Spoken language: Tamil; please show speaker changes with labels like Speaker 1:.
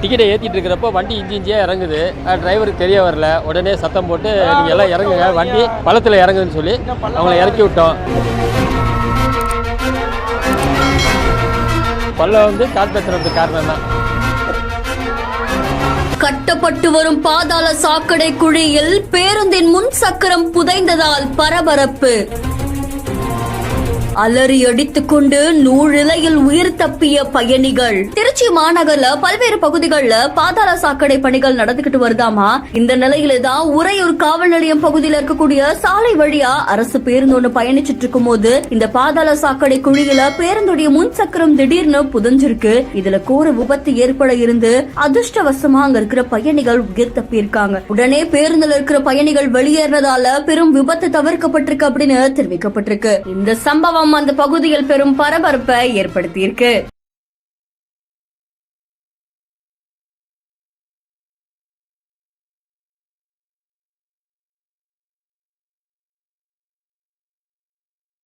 Speaker 1: டிக்கெட்டை ஏற்றிட்டு இருக்கிறப்போ வண்டி இஞ்சியாக இறங்குது. டிரைவருக்கு தெரிய வரல. உடனே சத்தம் போட்டு நீங்கள் எல்லாம் இறங்குங்க, வண்டி பள்ளத்தில் இறங்குதுன்னு சொல்லி அவங்கள இறக்கி விட்டோம். பள்ளம் கார்பரேஷனுக்கு காரணம் தான்.
Speaker 2: கட்டப்பட்டு வரும் பாதாள சாக்கடை குழியில் பேருந்தின் முன் சக்கரம் புதைந்ததால் பரபரப்பு. அலறி அடித்துக் கொண்டு நூழிலையில் உயிர் தப்பிய பயணிகள். திருச்சி மாநகர்ல பல்வேறு பகுதிகளில் பாதாள சாக்கடை பணிகள் நடந்துகிட்டு வருதாமா. இந்த நிலையில தான் உறையூர் காவல் நிலையம் பகுதியில் இருக்கக்கூடிய சாலை வழியா அரசு பேருந்து ஒன்று பயணிச்சிட்டு இருக்கும் போது இந்த பாதாள சாக்கடை குழியில பேருந்துடைய முன் சக்கரம் திடீர்னு புதஞ்சிருக்கு. இதுல கோர விபத்து ஏற்பட இருந்து அதிர்ஷ்டவசமா அங்க இருக்கிற பயணிகள் உயிர் தப்பி இருக்காங்க. உடனே பேருந்துல இருக்கிற பயணிகள் வெளியேறதால பெரும் விபத்து தவிர்க்கப்பட்டிருக்கு அப்படின்னு தெரிவிக்கப்பட்டிருக்கு. இந்த சம்பவம் அந்த பகுதியில் பெரும் பரபரப்பை ஏற்படுத்தியிருக்கு.